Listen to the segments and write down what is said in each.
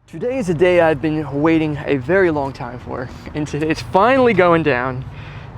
Today is a day I've been waiting a very long time for, and today it's finally going down.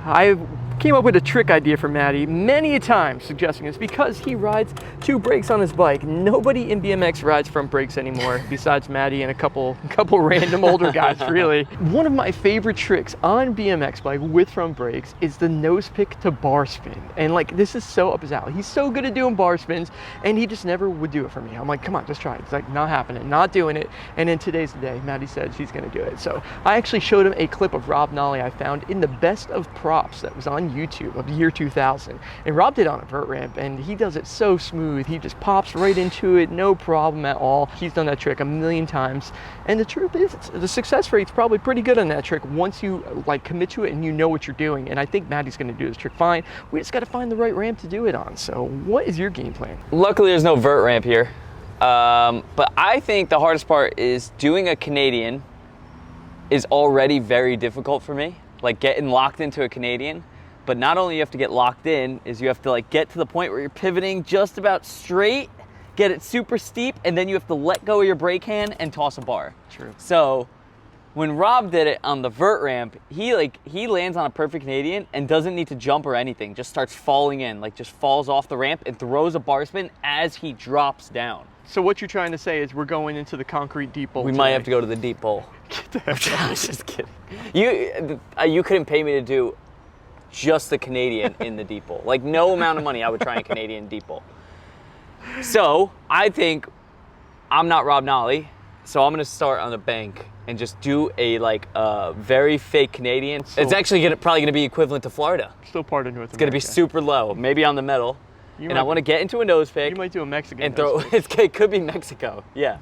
I came up with a trick idea for Matty many a time, suggesting this because he rides 2 brakes on his bike. Nobody in BMX rides front brakes anymore besides Matty and a couple random older guys, really. One of my favorite tricks on BMX bike with front brakes is the nose pick to bar spin. And like, this is so up his alley. He's so good at doing bar spins, and he just never would do it for me. I'm like, come on, just try it. It's like, not happening, not doing it. And then today's the day. Matty said she's gonna do it. So I actually showed him a clip of Rob Nolly I found in the best of props that was on YouTube of the year 2000, and Rob did on a vert ramp, and he does it so smooth. He just pops right into it, no problem at all. He's done that trick a million times, and the truth is, the success rate's probably pretty good on that trick once you like commit to it and you know what you're doing. And I think Matty's going to do this trick fine. We just got to find the right ramp to do it on. So what is your game plan? Luckily there's no vert ramp here, but I think the hardest part is doing a Canadian is already very difficult for me, like getting locked into a Canadian. But not only you have to get locked in, is you have to like get to the point where you're pivoting just about straight, get it super steep, and then you have to let go of your brake hand and toss a bar. True. So when Rob did it on the vert ramp, he lands on a perfect Canadian and doesn't need to jump or anything, just starts falling in, like just falls off the ramp and throws a bar spin as he drops down. So what you're trying to say is we're going into the concrete deep bowl. We might have to go to the deep bowl. Get the heck out. I was just kidding. You couldn't pay me to do just the Canadian in the deep bowl. Like, no amount of money I would try a Canadian deep bowl. So I think I'm not Rob Nolly, so I'm gonna start on the bank and just do a very fake Canadian. It's actually probably gonna be equivalent to Florida. Still part of North America. It's gonna be super low, maybe on the metal. And I want to get into a nose pick. You might do a Mexican and nose throw. pick. It could be Mexico. Yeah.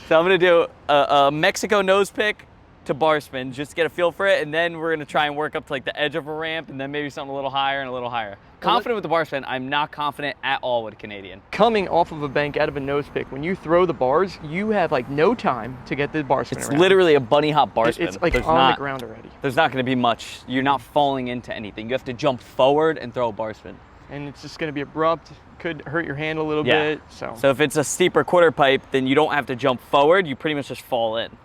So I'm gonna do a Mexico nose pick to bar spin, just get a feel for it, and then we're gonna try and work up to like the edge of a ramp, and then maybe something a little higher and a little higher. Confident with the bar spin. I'm not confident at all with a Canadian. Coming off of a bank out of a nose pick, when you throw the bars, you have like no time to get the bar spin It's around. literally a bunny hop bar spin. It's like on the ground already. There's not gonna be much. You're not falling into anything. You have to jump forward and throw a bar spin. And it's just gonna be abrupt. Could hurt your hand a little bit. So if it's a steeper quarter pipe, then you don't have to jump forward. You pretty much just fall in.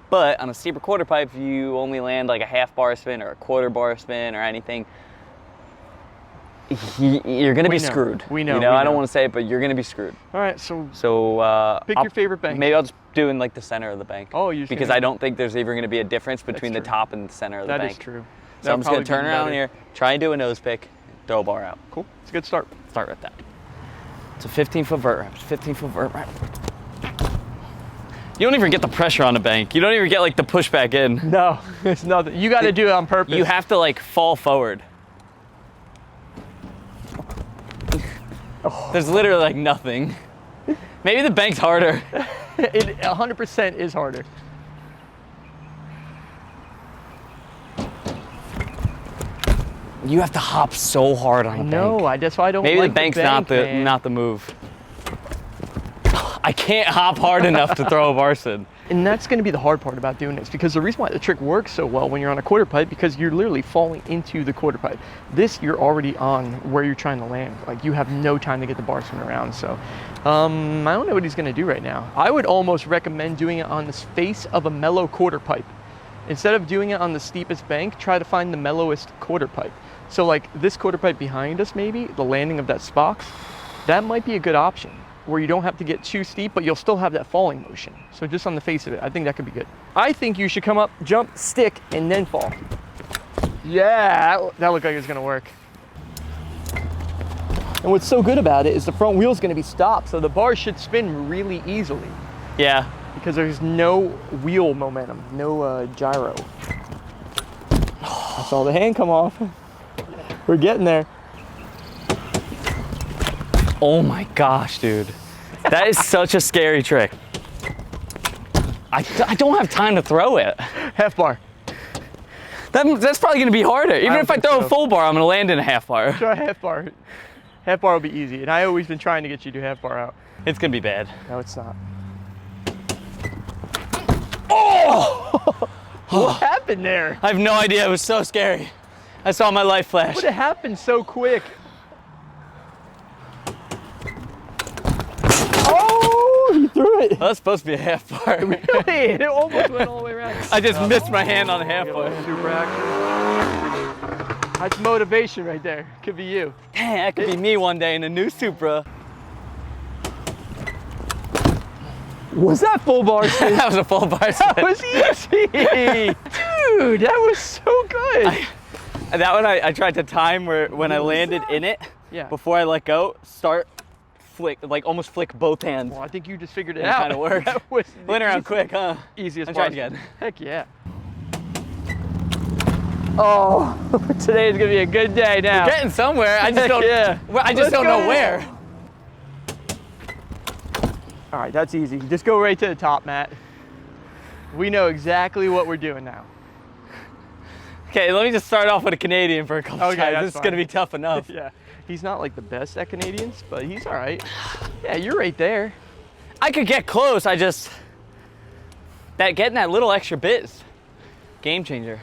But on a steeper quarter pipe, you only land like a half bar spin or a quarter bar spin or anything. You're gonna be screwed. We know. You know, I don't want to say it, but you're gonna be screwed. All right, so pick your favorite bank. Maybe I'll just do in like the center of the bank. Oh, you're because I don't think there's even gonna be a difference between the top and the center of the bank. That is true. So I'm just gonna turn around here, try and do a nose pick, throw a bar out. Cool. It's a good start. Start with that. It's a 15-foot vert ramp. It's a 15-foot vert ramp. You don't even get the pressure on the bank. You don't even get like the pushback in. No, it's nothing. You got to do it on purpose. You have to like fall forward. Oh. There's literally like nothing. Maybe the bank's harder. It 100% is harder. You have to hop so hard on a bank. No, that's why I don't Maybe like the bank's bank, not the move. I can't hop hard enough to throw a bar spin. And that's going to be the hard part about doing this, because the reason why the trick works so well when you're on a quarter pipe, because you're literally falling into the quarter pipe. This, you're already on where you're trying to land. Like, you have no time to get the bar spin around. So I don't know what he's going to do right now. I would almost recommend doing it on the face of a mellow quarter pipe. Instead of doing it on the steepest bank, try to find the mellowest quarter pipe. So like this quarter pipe behind us, maybe, the landing of that Spox, that might be a good option, where you don't have to get too steep, but you'll still have that falling motion. So just on the face of it, I think that could be good. I think you should come up, jump, stick, and then fall. Yeah, that looked like it was gonna work. And what's so good about it is the front wheel's gonna be stopped, so the bar should spin really easily. Yeah. Because there's no wheel momentum, no gyro. I saw the hand come off. We're getting there. Oh my gosh, dude. That is such a scary trick. I don't have time to throw it. Half bar. That's probably gonna be harder. Even if I throw a full bar, I'm gonna land in a half bar. Try half bar. Half bar will be easy. And I always been trying to get you to half bar out. It's gonna be bad. No, it's not. Oh! What happened there? I have no idea. It was so scary. I saw my life flash. What happened so quick? Oh, he threw it. it? Well, that's supposed to be a half bar. Really? It almost went all the way around. I just missed my hand on the half bar. Super action. That's motivation right there. Could be you. Dang, that could be me one day in a new Supra. Was that full bar spin? That was a full bar spin. That was easy. Dude, that was so good. That one I tried to time where when I landed in it, before I let go, flick, like almost flick both hands. Well, I think you just figured it It out. kind of worked. Went around quick, huh? Easiest I'm part. trying again. Heck yeah. Oh, today is gonna be a good day now. We're getting somewhere. I just don't. I just don't know where. All right, that's easy. Just go right to the top, Matt. We know exactly what we're doing now. Okay, let me just start off with a Canadian for a couple times. That's This is fine. gonna be tough enough. Yeah, he's not like the best at Canadians, but he's all right. Yeah, you're right there. I could get close. Getting that little extra bit is game changer.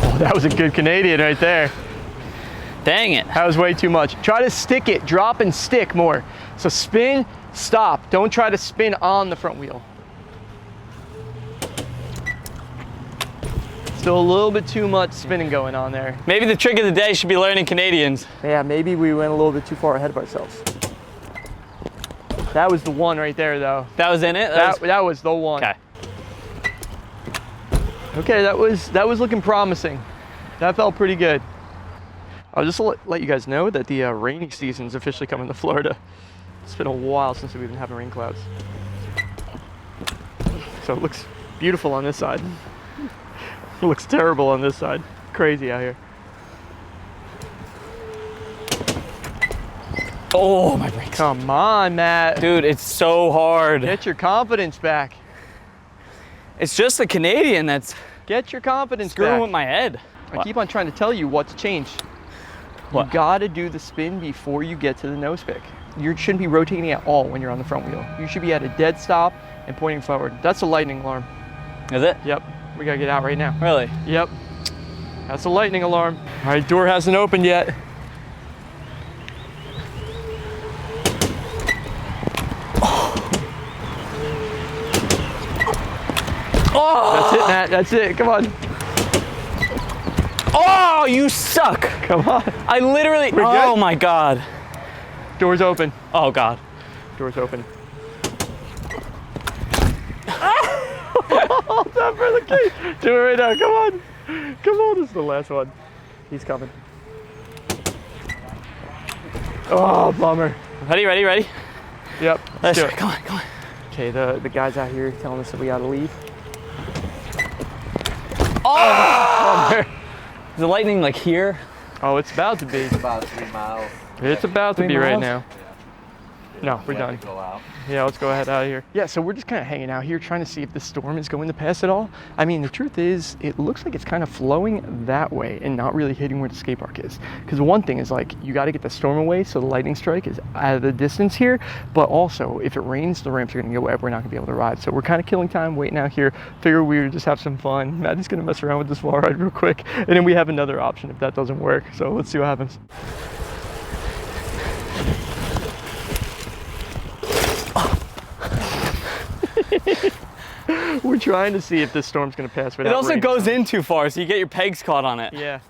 Oh, that was a good Canadian right there. Dang it. That was way too much. Try to stick it, drop and stick more. So spin, stop. Don't try to spin on the front wheel. Still a little bit too much spinning going on there. Maybe the trick of the day should be learning Canadians. Yeah, maybe we went a little bit too far ahead of ourselves. That was the one right there, though. That was in it? That was the one. Okay. Okay, that was looking promising. That felt pretty good. I'll just let you guys know that the rainy season's officially coming to Florida. It's been a while since we've been having rain clouds. So it looks beautiful on this side. It looks terrible on this side. Crazy out here. Oh, my brakes. Come on, Matt. Dude, it's so hard. Get your confidence back. It's just the Canadian that's Get your confidence screwing back. with my head. I keep on trying to tell you what to change. What? You gotta do the spin before you get to the nose pick. You shouldn't be rotating at all when you're on the front wheel. You should be at a dead stop and pointing forward. That's a lightning alarm. Is it? Yep, we gotta get out right now. Really? Yep, that's a lightning alarm. All right, door hasn't opened yet. Oh! That's it, Matt, that's it, come on. Oh, you suck. Come on. I literally, We're oh good? my God. Door's open, Oh God. door's open. Hold on for the key. Do it right now, come on. Come on, this is the last one. He's coming. Oh, bummer. Ready? Yep, Let's do try. it. Come on. Okay, the guys out here telling us that we gotta leave. Oh! Bummer. Is the lightning like here? Oh, it's about to be. About 3 miles. It's about to 3 be right miles? now. No, we're done. Go out. Yeah, let's go ahead out of here. Yeah, so we're just kind of hanging out here trying to see if the storm is going to pass at all. I mean, the truth is, it looks like it's kind of flowing that way and not really hitting where the skate park is. Because one thing is like, you got to get the storm away so the lightning strike is out of the distance here. But also, if it rains, the ramps are going to go wet. We're not going to be able to ride. So we're kind of killing time waiting out here. Figure we would just have some fun. Maddie's going to mess around with this wall ride real quick. And then we have another option if that doesn't work. So let's see what happens. We're trying to see if this storm's gonna pass without It also rain. goes in too far, so you get your pegs caught on it. Yeah.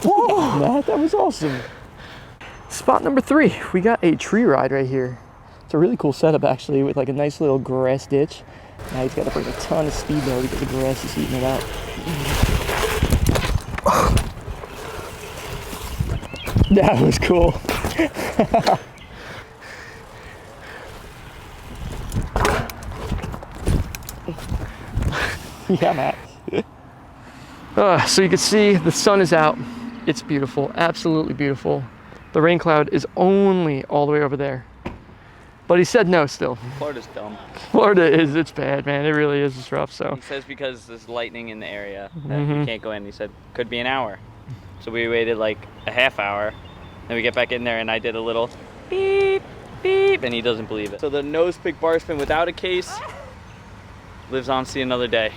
Whoa, Matt, that was awesome. Spot number 3, we got a tree ride right here. It's a really cool setup actually with like a nice little grass ditch. Now he's got to bring a ton of speed though because the grass is eating it out. That was cool. Yeah, Matt. So you can see the sun is out. It's beautiful, absolutely beautiful. The rain cloud is only all the way over there. But he said no still. Florida's dumb. Florida it's bad, man. It really is. It's rough, so. He says because there's lightning in the area that we can't go in. He said, could be an hour. So we waited like a half hour. Then we get back in there and I did a little beep, beep, and he doesn't believe it. So the nose pick Barspin without a case lives on to see another day.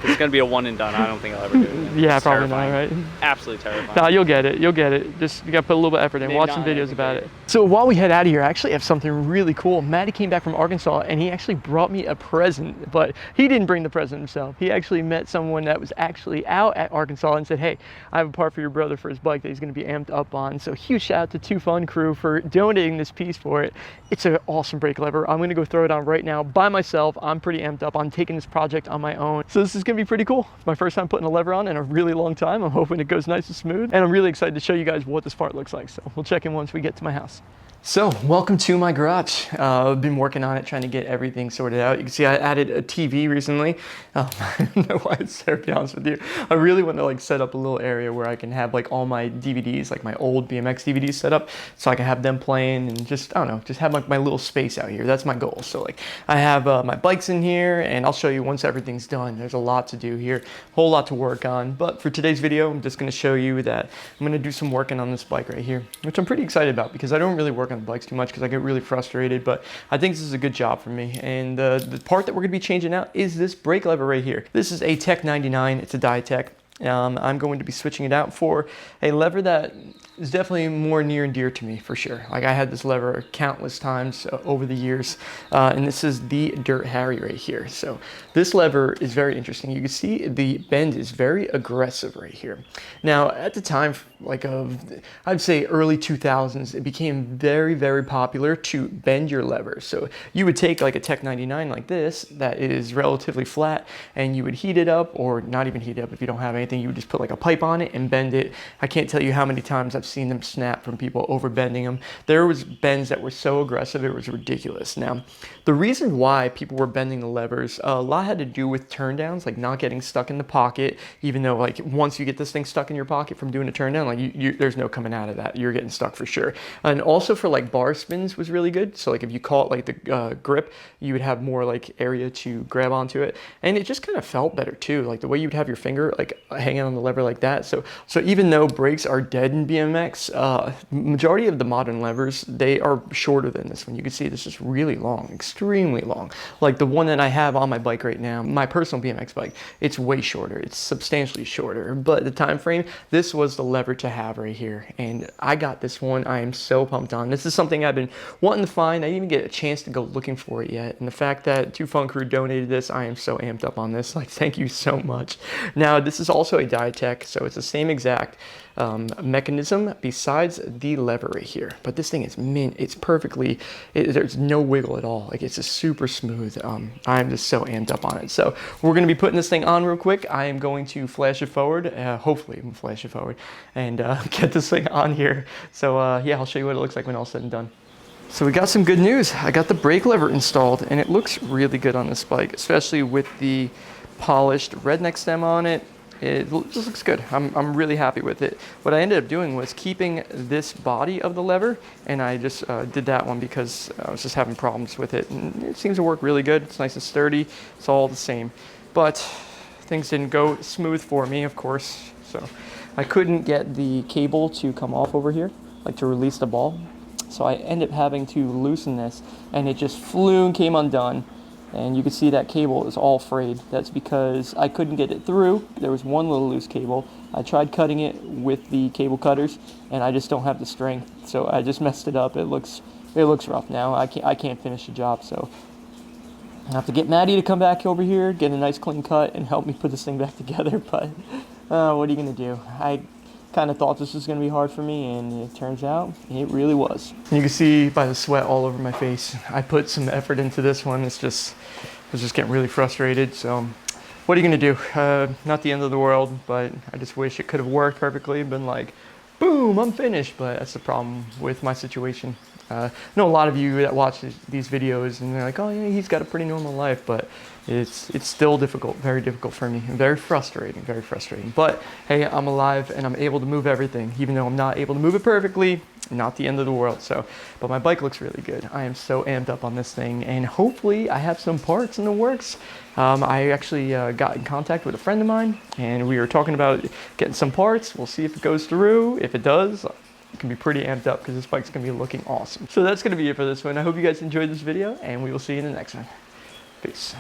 If it's gonna be a one and done, I don't think I'll ever do it again. Yeah, It's probably terrifying. not, right? Absolutely terrifying. Nah, you'll get it. You'll get it. Just you gotta put a little bit of effort in. Maybe Watch not some every videos about day. it. So while we head out of here, I actually have something really cool. Matty came back from Arkansas and he actually brought me a present, but he didn't bring the present himself. He actually met someone that was actually out at Arkansas and said, hey, I have a part for your brother for his bike that he's gonna be amped up on. So huge shout out to Two Fun Crew for donating this piece for it. It's an awesome brake lever. I'm gonna go throw it on right now by myself. I'm pretty amped up on taking this project on my own. So this is gonna be pretty cool. It's my first time putting a lever on in a really long time. I'm hoping it goes nice and smooth. And I'm really excited to show you guys what this part looks like. So we'll check in once we get to my house. So welcome to my garage. I've been working on it, trying to get everything sorted out. You can see I added a TV recently. I don't know why it's there, to be honest with you. I really want to like set up a little area where I can have like all my DVDs, like my old BMX DVDs set up, so I can have them playing and just, I don't know, just have like my little space out here. That's my goal. So like I have my bikes in here, and I'll show you once everything's done. There's a lot to do here, a whole lot to work on. But for today's video, I'm just going to show you that I'm going to do some working on this bike right here, which I'm pretty excited about because I don't really work on the bikes too much because I get really frustrated, but I think this is a good job for me. And the part that we're going to be changing out is this brake lever right here. This is a Tech 99. It's a Diatech. I'm going to be switching it out for a lever that is definitely more near and dear to me, for sure. Like I had this lever countless times over the years, and this is the Dirt Harry right here. So this lever is very interesting. You can see the bend is very aggressive right here. Now at the time, like I'd say early 2000s, it became very, very popular to bend your lever. So you would take like a Tech 99 like this that is relatively flat, and you would heat it up, or not even heat it up if you don't have anything. You would just put like a pipe on it and bend it. I can't tell you how many times I've seen them snap from people over bending them. There was bends that were so aggressive, it was ridiculous. Now, the reason why people were bending the levers, a lot had to do with turn downs, like not getting stuck in the pocket, even though like once you get this thing stuck in your pocket from doing a turn down, like there's no coming out of that. You're getting stuck for sure. And also for like bar spins was really good. So like if you caught like the grip, you would have more like area to grab onto it. And it just kind of felt better too. Like the way you'd have your finger like hanging on the lever like that. So even though brakes are dead in BMX, majority of the modern levers, they are shorter than this one. You can see this is really long, extremely long. Like the one that I have on my bike right now, my personal BMX bike, it's way shorter. It's substantially shorter. But the time frame, this was the lever to have right here. And I got this one. I am so pumped on. This is something I've been wanting to find. I didn't even get a chance to go looking for it yet. And the fact that Two Fun Crew donated this, I am so amped up on this. Like, thank you so much. Now, this is also a Diatech, so it's the same exact mechanism besides the lever right here, but this thing is mint. It's perfectly, there's no wiggle at all. Like it's just super smooth. I'm just so amped up on it. So we're going to be putting this thing on real quick. I am going to flash it forward, hopefully I'm flash it forward, and get this thing on here. So yeah, I'll show you what it looks like when all said and done. So we got some good news. I got the brake lever installed, and it looks really good on this bike, especially with the polished redneck stem on it. It just looks good. I'm really happy with it. What I ended up doing was keeping this body of the lever, and I just did that one because I was just having problems with it. And it seems to work really good. It's nice and sturdy. It's all the same. But things didn't go smooth for me, of course. So I couldn't get the cable to come off over here, like to release the ball. So I ended up having to loosen this, and it just flew and came undone. And you can see that cable is all frayed. That's because I couldn't get it through. There was one little loose cable. I tried cutting it with the cable cutters, and I just don't have the strength. So I just messed it up. It looks rough now. I can't finish the job. So I have to get Matty to come back over here, get a nice clean cut, and help me put this thing back together. But what are you gonna do? I kind of thought this was going to be hard for me, and it turns out it really was. You can see by the sweat all over my face, I put some effort into this one. I was just getting really frustrated. So what are you going to do? Not the end of the world, but I just wish it could have worked perfectly, been like, boom, I'm finished. But that's the problem with my situation. I know a lot of you that watch these videos and they're like, oh yeah, he's got a pretty normal life, but it's still difficult, very difficult for me, and very frustrating, very frustrating. But hey, I'm alive and I'm able to move everything, even though I'm not able to move it perfectly. Not the end of the world. So, but my bike looks really good. I am so amped up on this thing, and hopefully I have some parts in the works. I actually got in contact with a friend of mine, and we were talking about getting some parts. We'll see if it goes through. If it does, it can be pretty amped up because this bike's going to be looking awesome. So that's going to be it for this one. I hope you guys enjoyed this video, and we will see you in the next one. Peace.